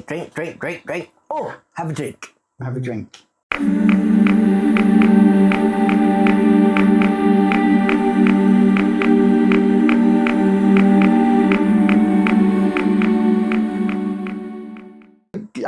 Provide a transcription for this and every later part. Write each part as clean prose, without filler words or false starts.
drink. Oh, have a drink. Have a drink.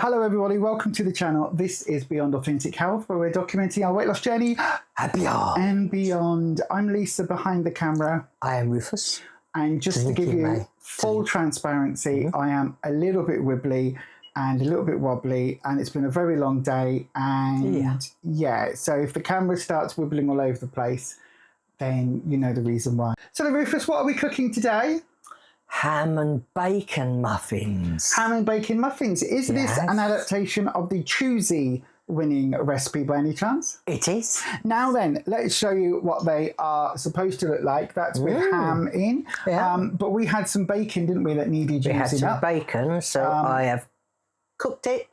Hello everybody, welcome to the channel. This is Beyond Authentic Health, where we're documenting our weight loss journey and beyond. I'm Lisa behind the camera. I am Rufus. And just to give you full transparency, I am a little bit wibbly and a little bit wobbly, and it's been a very long day. And yeah, so if the camera starts wibbling all over the place, then you know the reason why. So Rufus, what are we cooking today? Ham and bacon muffins. Ham and bacon muffins. Is this an adaptation of the Choosy winning recipe by any chance? It is. Now then, let's show you what they are supposed to look like. That's with ham in. Yeah. But we had some bacon, didn't we, that needed using up? We had some bacon, so I have cooked it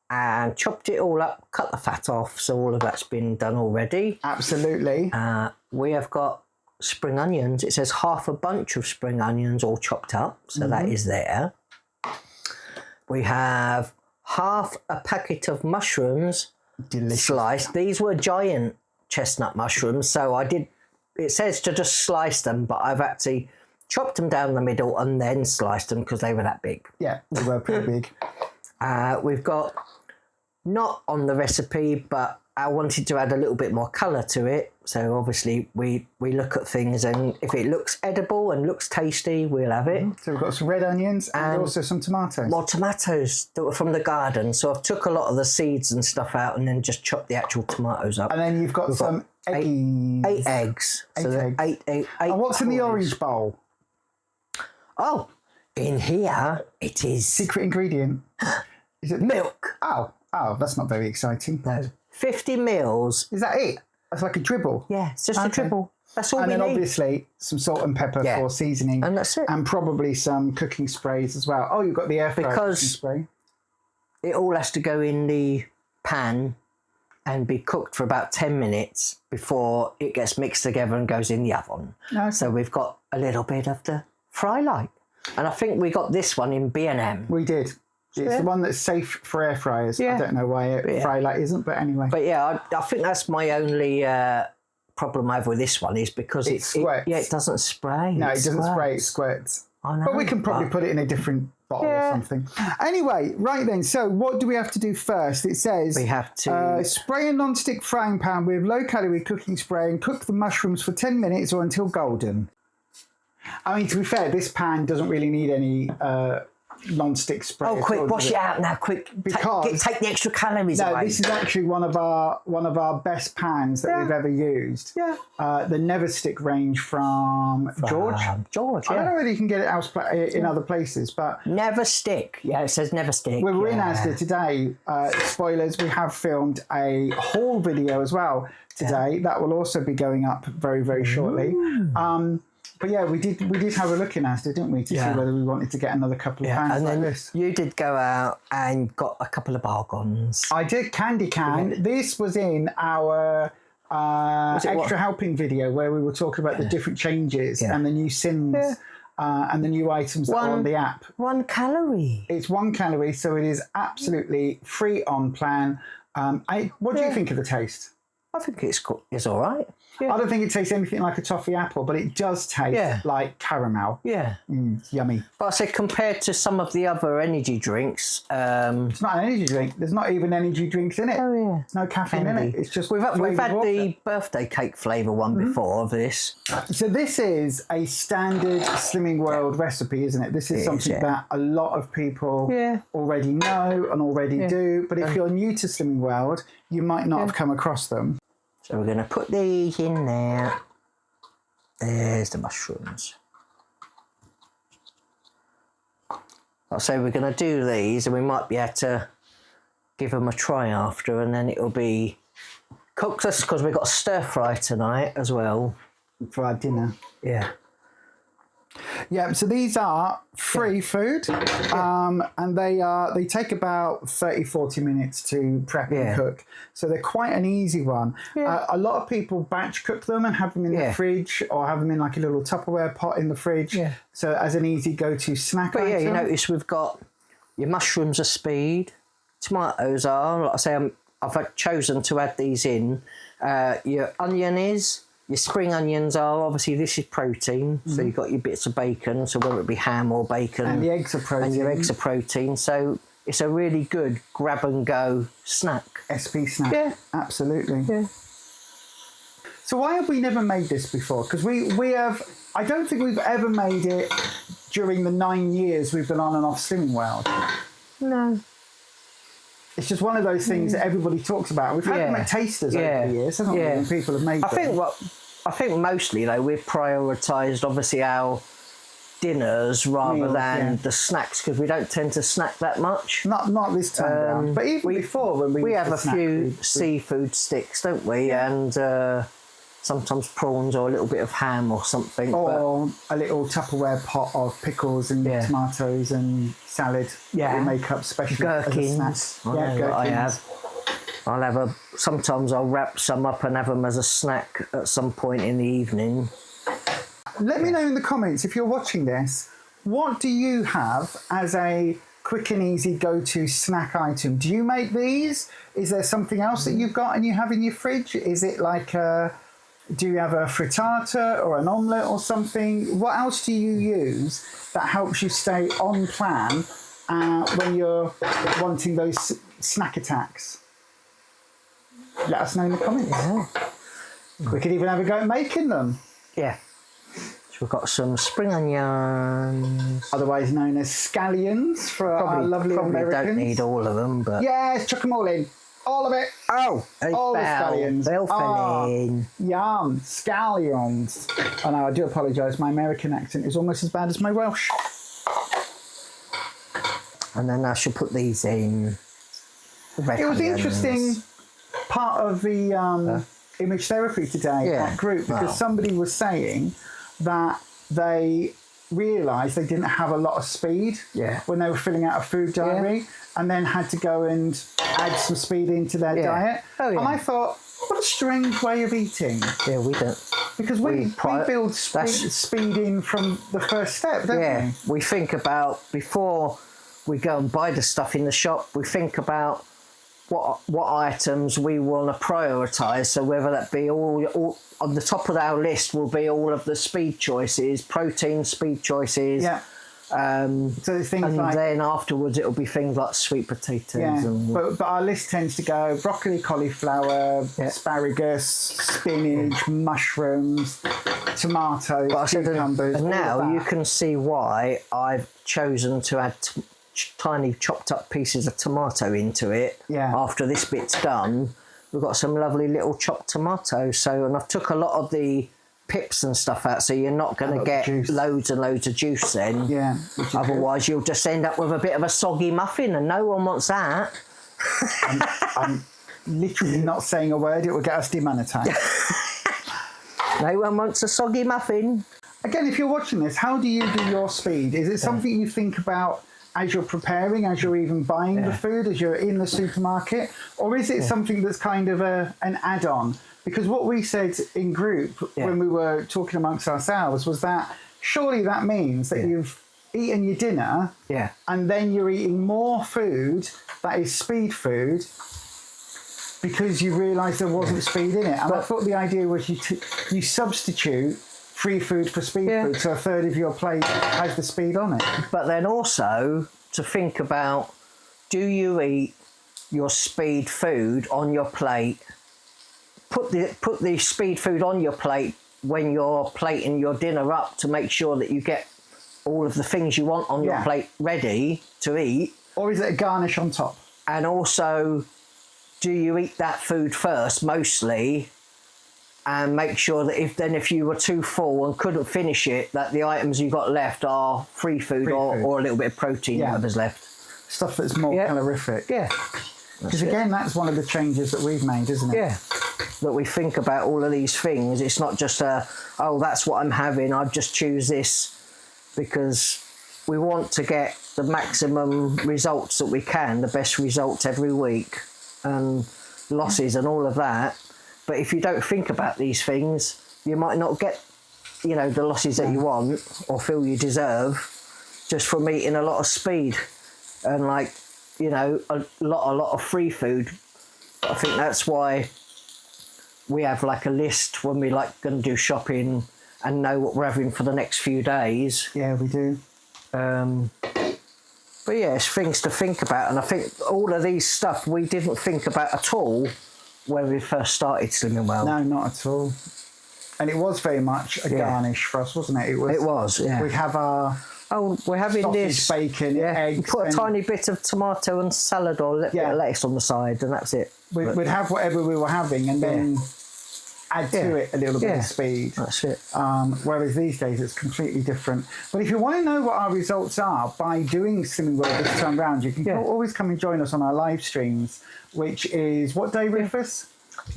and chopped it all up, cut the fat off, so all of that's been done already. Absolutely. We have got spring onions. It says half a bunch of spring onions all chopped up, so that is there. We have half a packet of mushrooms sliced. These were giant chestnut mushrooms, so it says to just slice them, but I've actually chopped them down the middle and then sliced them because they were that big. Yeah, they were pretty big. We've got, not on the recipe, but I wanted to add a little bit more colour to it. So obviously we look at things, and if it looks edible and looks tasty, we'll have it. So we've got some red onions and also some tomatoes. More tomatoes that were from the garden. So I've took a lot of the seeds and stuff out and then just chopped the actual tomatoes up. And then you've got some eggies. 8 eggs. So eight. And what's in the orange bowl? Oh, in here it is... Secret ingredient. Is it milk? Oh, that's not very exciting. No. 50 mils. Is that it? That's like a dribble? Yeah, it's just a dribble. That's all we need. And then obviously some salt and pepper for seasoning. And that's it. And probably some cooking sprays as well. Oh, you've got the air fryer cooking spray. It all has to go in the pan and be cooked for about 10 minutes before it gets mixed together and goes in the oven. Okay. So we've got a little bit of the fry light. And I think we got this one in B&M. We did. It's the one that's safe for air fryers. I don't know why fry light isn't, but anyway. But yeah, I think that's my only problem over with this one, is because it squirts. It doesn't spray. No, it doesn't spray, it squirts. I know, but we can probably put it in a different bottle or something. Anyway, right then, so what do we have to do first? It says we have to spray a non-stick frying pan with low-calorie cooking spray and cook the mushrooms for 10 minutes or until golden. I mean, to be fair, this pan doesn't really need any... non-stick spray. Oh, quick, wash it out now, quick. Because take the extra calories away. No, this is actually one of our best pans that we've ever used. Yeah. The Never Stick range from George. George, I don't know whether you can get it in other places, but... Never Stick. Yeah, it says Never Stick. We're in Asda today. Spoilers, we have filmed a haul video as well today. That will also be going up very, very shortly. But yeah, we did have a look in Asda, didn't we, to see whether we wanted to get another couple of pans like this. You did go out and got a couple of bargains. I did, candy can. Yeah. This was in our extra helping video where we were talking about the different changes and the new sins and the new items that are on the app. 1 calorie. It's 1 calorie, so it is absolutely free on plan. What do you think of the taste? I think it's all right. Yeah. I don't think it tastes anything like a toffee apple, but it does taste like caramel. Yeah. Yummy. But I say compared to some of the other energy drinks... it's not an energy drink. There's not even energy drinks in it. Oh, yeah. There's no caffeine in it. It's just We've had the birthday cake flavour one before of this. So this is a standard Slimming World recipe, isn't it? This is something that a lot of people already know and already do. But if you're new to Slimming World, you might not have come across them. So we're going to put these in there. There's the mushrooms. I'll say we're going to do these, and we might be able to give them a try after, and then it'll be cooked us, because we've got a stir fry tonight as well. For our dinner. Yeah. Yeah, so these are free food, and they take about 30-40 minutes to prep and cook. So they're quite an easy one. Yeah. A lot of people batch cook them and have them in the fridge, or have them in like a little Tupperware pot in the fridge. Yeah. So as an easy go-to snack item. Yeah, you notice we've got Your mushrooms are speed. Tomatoes are, like I say, I've chosen to add these in. Your onion is. Your spring onions are, obviously this is protein, so you've got your bits of bacon, so whether it be ham or bacon. And the eggs are protein. And your eggs are protein, so it's a really good grab-and-go snack. SP snack. Yeah. Absolutely. Yeah. So why have we never made this before? Because we have, I don't think we've ever made it during the 9 years we've been on and off Slimming World. No. It's just one of those things that everybody talks about. We've had them at tasters over the years, haven't we? And people have made them. I think mostly though we've prioritised obviously our dinners rather than the snacks, because we don't tend to snack that much. Not this time around. But even before, when we have a few seafood sticks, don't we? And sometimes prawns or a little bit of ham or something. Or a little Tupperware pot of pickles and tomatoes and salad that we make up specially gherkins. As a snack. Gherkins. Sometimes I'll wrap some up and have them as a snack at some point in the evening. Let me know in the comments, if you're watching this, what do you have as a quick and easy go-to snack item? Do you make these? Is there something else that you've got and you have in your fridge? Is it like do you have a frittata or an omelette or something? What else do you use that helps you stay on plan when you're wanting those snack attacks? Let us know in the comments. Yeah. We could even have a go at making them. Yeah. So we've got some spring onions. Otherwise known as scallions for our lovely Americans. Probably don't need all of them, but... Yes, chuck them all in. All of it. Oh, all the scallions. They all fell in. Yum, scallions. Oh no, I do apologise. My American accent is almost as bad as my Welsh. And then I shall put these in. It was interesting part of the image therapy today at group, because somebody was saying that they realised they didn't have a lot of speed when they were filling out a food diary, and then had to go and add some speed into their diet. Oh, yeah. And I thought, what a strange way of eating. Yeah, we don't. Because we build speed in from the first step, don't we? We think about, before we go and buy the stuff in the shop, we think about what items we want to prioritise. So whether that be all on the top of our list will be all of the speed choices, protein speed choices. Yeah. So things and like, then afterwards it'll be things like sweet potatoes. Yeah. And, but our list tends to go broccoli, cauliflower, asparagus, spinach, mushrooms, tomatoes, cucumbers. And now you can see why I've chosen to add tiny chopped up pieces of tomato into it. After this bit's done, we've got some lovely little chopped tomatoes. So, and I've took a lot of the pips and stuff out, so you're not going to get loads and loads of juice then. Yeah. Otherwise you'll just end up with a bit of a soggy muffin, and no one wants that. I'm literally not saying a word. It will get us demonetised. No one wants a soggy muffin. Again, if you're watching this, how do you do your speed? Is it something you think about as you're preparing, as you're even buying the food, as you're in the supermarket? Or is it something that's kind of an add-on? Because what we said in group when we were talking amongst ourselves was that surely that means that you've eaten your dinner and then you're eating more food that is speed food because you realised there wasn't speed in it. And I thought the idea was you substitute free food for speed food, so a third of your plate has the speed on it. But then also to think about, do you eat your speed food on your plate? Put the speed food on your plate when you're plating your dinner up to make sure that you get all of the things you want on your plate ready to eat. Or is it a garnish on top? And also, do you eat that food first mostly, and make sure that if you were too full and couldn't finish it, that the items you got left are free food or a little bit of protein, whatever's left. Stuff that's more calorific. Yeah. Because again, that's one of the changes that we've made, isn't it? Yeah. That we think about all of these things. It's not just oh, that's what I'm having, I just choose this, because we want to get the maximum results that we can, the best results every week, and losses and all of that. But if you don't think about these things, you might not get, the losses that you want or feel you deserve just from eating a lot of speed. and like, you know, a lot of free food. I think that's why we have like a list when we like going to do shopping and know what we're having for the next few days. Yeah, we do. But yeah, it's things to think about, and I think all of these stuff we didn't think about at all when we first started Slimming Well. No, not at all. And it was very much a garnish for us, wasn't it? It was, yeah. We have our we're having sausage, this bacon, eggs. You put a tiny bit of tomato and salad or a little bit of lettuce on the side, and that's it. We'd have whatever we were having, and then add to it a little bit of speed. That's it. Whereas these days it's completely different. But if you want to know what our results are by doing Slimming Well this time round, you can always come and join us on our live streams, which is what day, Rufus?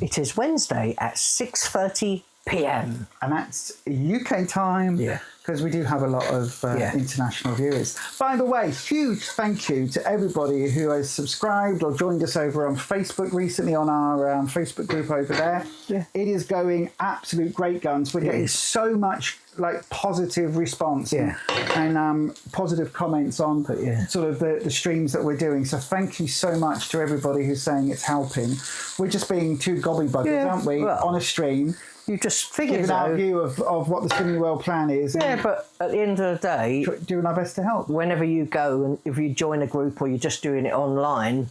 It is Wednesday at 6:30 p.m. And that's UK time. Yeah. Because we do have a lot of international viewers. By the way, huge thank you to everybody who has subscribed or joined us over on Facebook recently on our Facebook group over there. Yeah. It is going absolute great guns. We're getting so much like positive response and positive comments on sort of the streams that we're doing. So thank you so much to everybody who's saying it's helping. We're just being two gobbybuggers, aren't we, on a stream. You just figure giving our view of what the Slimming Well plan is. Yeah, but at the end of the day, doing our best to help. Whenever you go and if you join a group or you're just doing it online,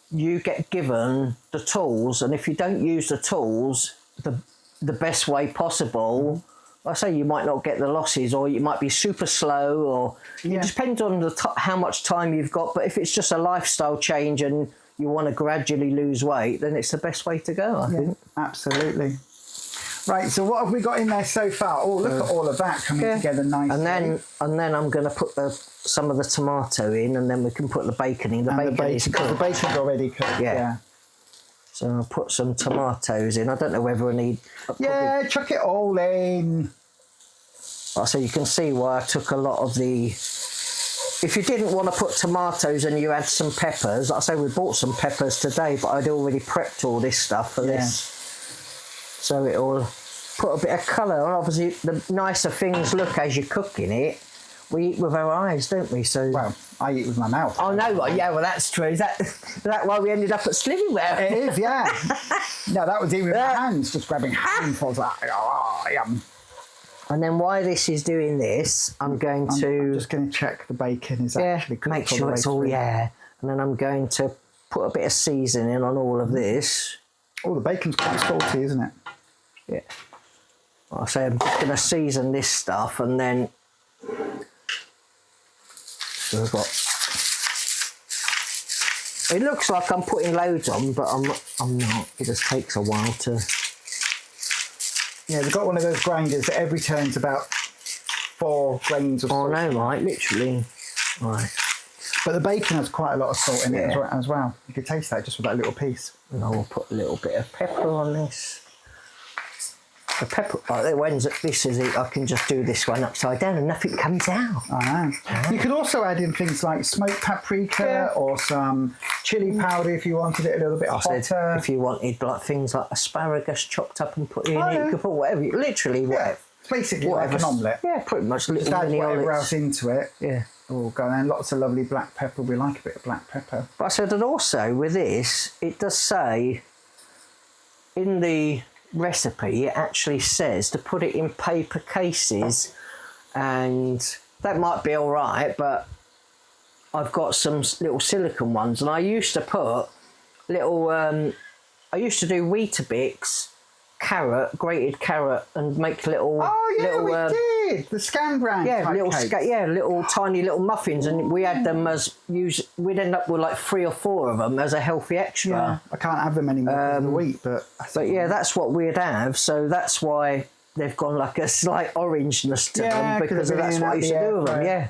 you get given the tools, and if you don't use the tools the best way possible, I say you might not get the losses, or you might be super slow, or it depends on how much time you've got. But if it's just a lifestyle change and you want to gradually lose weight, then it's the best way to go, I think. Absolutely. Right, so what have we got in there so far? Oh, look at all of that coming together nicely. And then I'm going to put some of the tomato in, and then we can put the bacon in. The bacon's already cooked. Yeah. So I'll put some tomatoes in. I don't know whether I need... chuck it all in. So you can see why I took a lot of the... If you didn't want to put tomatoes and you had some peppers, like I say, we bought some peppers today, but I'd already prepped all this stuff for this. So it'll put a bit of colour on. Obviously, the nicer things look as you're cooking it. We eat with our eyes, don't we? So well, I eat with my mouth. Oh no! Well, yeah, well that's true. Is that why we ended up at Slimming Well? It is, yeah. No, that was even with my hands, just grabbing handfuls. Yum. And then while this is doing this, I'm just going to check the bacon is actually cooked. Make sure it's all and then I'm going to put a bit of seasoning on all of this. Oh, the bacon's quite salty, isn't it? Yeah. Well, I say I'm just going to season this stuff, and then so we've got. It looks like I'm putting loads on, but I'm not. It just takes a while to. Yeah, we've got one of those grinders that every turn's about 4 grains of salt. Oh no, right, literally. Right. But the bacon has quite a lot of salt in it as well. You could taste that just with that little piece. And I will put a little bit of pepper on this. The pepper, this is it, I can just do this one upside down and nothing comes out. I know. You could also add in things like smoked paprika or some chilli powder if you wanted it a little bit hotter. If you wanted like things like asparagus chopped up and put in it, you could put whatever, literally whatever. Basically like an omelette. Yeah, pretty much. Just add whatever else into it. Yeah. Oh, go and lots of lovely black pepper. We like a bit of black pepper. But I said that also with this, it does say in the recipe, it actually says to put it in paper cases, and that might be all right, but I've got some little silicone ones, and I used to put little, I used to do Weetabix, grated carrot, and make little. Oh yeah, we did the scan brand. Yeah, little tiny little muffins, and we had them we'd end up with like 3 or 4 of them as a healthy extra. Yeah, I can't have them anymore because of the wheat, but yeah, that's what we'd have. So that's why they've gone like a slight orangeness to them, because that's what I used to do with them. Yeah.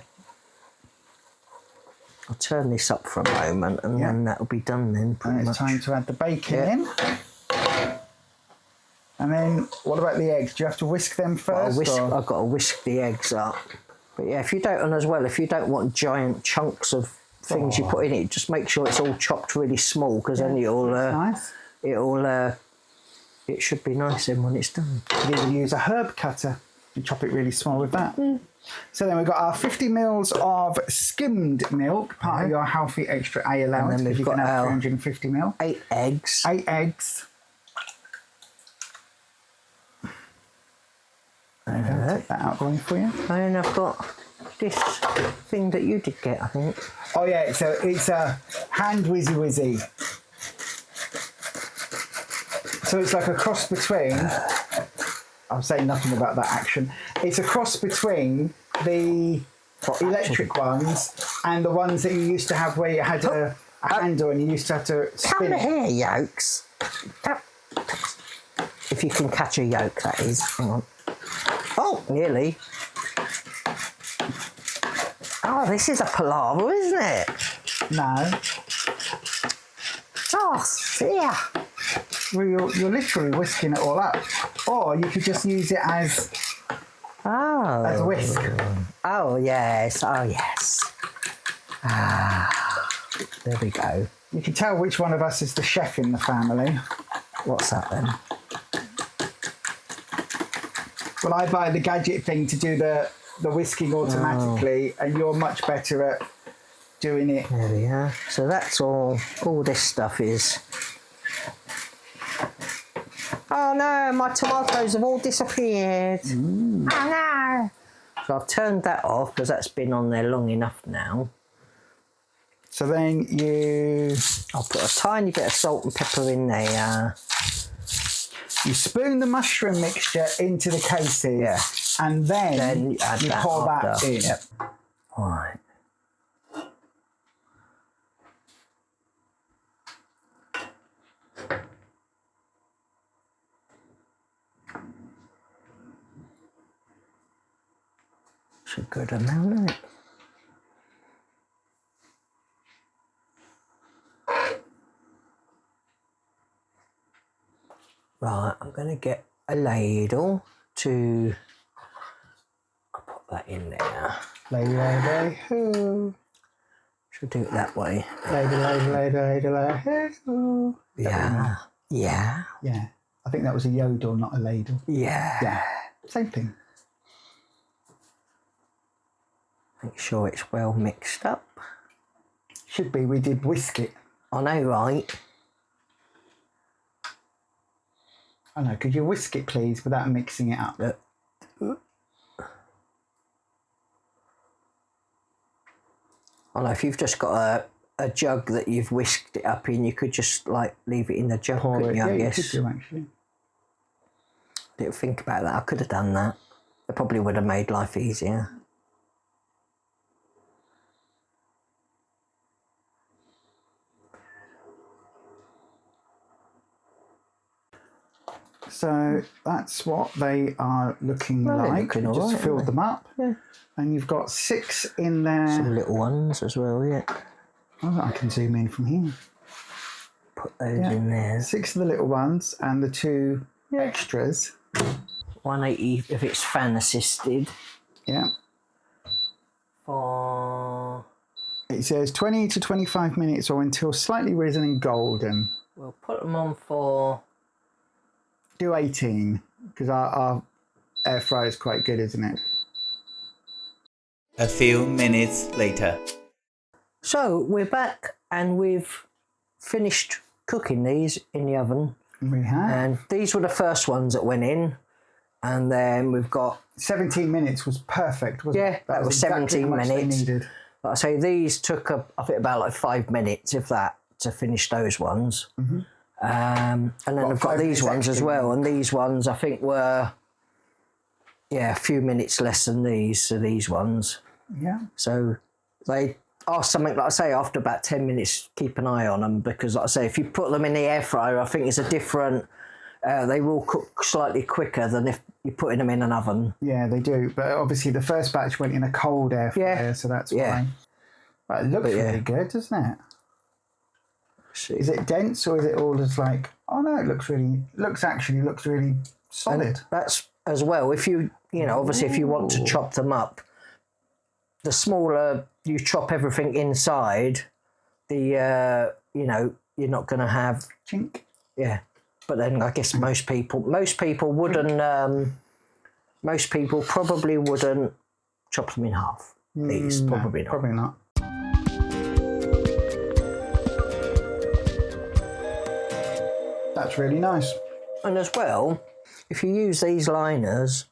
I'll turn this up for a moment, and then that'll be done then. It's time to add the bacon in. And then, what about the eggs? Do you have to whisk them first? I've got to whisk the eggs up. But yeah, if you don't want giant chunks of things you put in it, just make sure it's all chopped really small, because then it should be nice then when it's done. You can use a herb cutter and chop it really small with that. So then we've got our 50 mils of skimmed milk, part of your healthy extra A allowance. And then we've got our 350 mil. 8 eggs. 8 eggs. I'll take that out going for you. And I've got this thing that you did get, I think. Oh yeah, it's a hand whizzy. So it's like a cross between. I'm saying nothing about that action. It's a cross between the electric ones and the ones that you used to have where you had a handle and you used to have to spin. Come here, yolks. If you can catch a yolk, that is. Hang on. Oh, nearly. Oh, this is a palaver, isn't it? No. Oh, yeah. Well, you're literally whisking it all up. Or you could just use it as a whisk. Oh, yes. Oh, yes. Ah, there we go. You can tell which one of us is the chef in the family. What's that then? Well, I buy the gadget thing to do the whisking automatically, and you're much better at doing it. There we are. So that's all this stuff is. Oh no, my tomatoes have all disappeared. Oh no. So I've turned that off because that's been on there long enough now. So then I'll put a tiny bit of salt and pepper in there. You spoon the mushroom mixture into the cases, and then you pour that in. Yep. All right. It's a good amount, isn't it? Right, I'm going to get a ladle to put that in there. Ladle. Should do it that way. Ladle. Yeah. Yeah. Yeah. I think that was a yodel, not a ladle. Yeah. Yeah. Same thing. Make sure it's well mixed up. Should be. We did whisk it. I know, right? I know. Could you whisk it, please, without mixing it up? I know if you've just got a jug that you've whisked it up in, you could just like leave it in the jug, couldn't you? I guess. You could do, actually. Didn't think about that. I could have done that. It probably would have made life easier. So that's what they are looking like. Looking Just right, filled them up. Yeah. And you've got 6 in there. Some little ones as well, yeah. Oh, I can zoom in from here. Put those in there. 6 of the little ones and the 2 extras. 180 if it's fan assisted. Yeah. For... It says 20 to 25 minutes or until slightly risen and golden. We'll put them on for... Do 18, because our air fryer is quite good, isn't it? A few minutes later. So we're back and we've finished cooking these in the oven. We have. And these were the first ones that went in. And then we've got... 17 minutes was perfect, wasn't it? Yeah, that was exactly 17 minutes. They needed. But I say these took, I think, about like 5 minutes, if that, to finish those ones. Mm-hmm. And then I've got these ones as well. And these ones, I think, were, a few minutes less than these. So these ones. Yeah. So they are something, like I say, after about 10 minutes, keep an eye on them. Because, like I say, if you put them in the air fryer, I think it's a different... they will cook slightly quicker than if you're putting them in an oven. Yeah, they do. But obviously the first batch went in a cold air fryer, so that's why. But it looks really good, doesn't it? Is it dense or is it all just like, oh no, it looks really solid. And that's as well, if you obviously if you want to chop them up, the smaller you chop everything inside, the, you're not going to have... Chink. Yeah. But then I guess most people probably wouldn't chop them in half. These, probably not. Probably not. That's really nice. And as well, if you use these liners,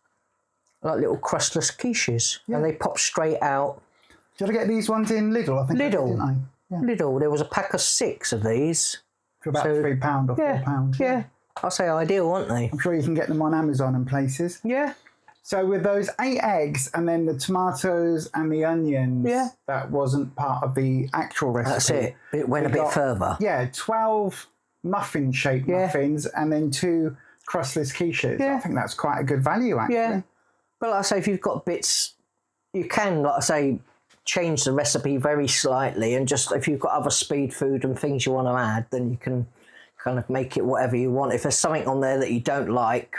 like little crustless quiches, and they pop straight out. Did I get these ones in Lidl? I think Lidl. didn't I? Yeah. Lidl. There was a pack of 6 of these. For about £3 or £4. Yeah. I'll say ideal, aren't they? I'm sure you can get them on Amazon and places. Yeah. So with those 8 eggs and then the tomatoes and the onions, that wasn't part of the actual recipe. That's it. It went a bit further. Yeah, 12 muffin-shaped muffins and then 2 crustless quiches. I think that's quite a good value, actually. Yeah. But like I say, if you've got bits, you can, like I say, change the recipe very slightly, and just if you've got other speed food and things you want to add, then you can kind of make it whatever you want. If there's something on there that you don't like,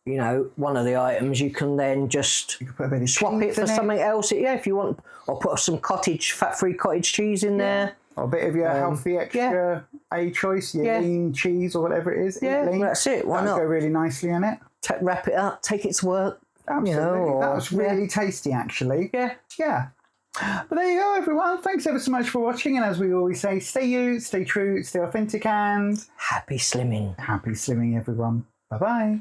you know, one of the items, you can then just swap it for something else. Yeah, if you want, or put some fat-free cottage cheese in there. Or a bit of your healthy extra choice, your lean cheese or whatever it is. Yeah, that's it. Why not? Go really nicely in it. Wrap it up, take it to work. Absolutely. You know, that was really tasty, actually. Yeah. Yeah. But there you go, everyone. Thanks ever so much for watching. And as we always say, stay you, stay true, stay authentic, and happy slimming. Happy slimming, everyone. Bye-bye.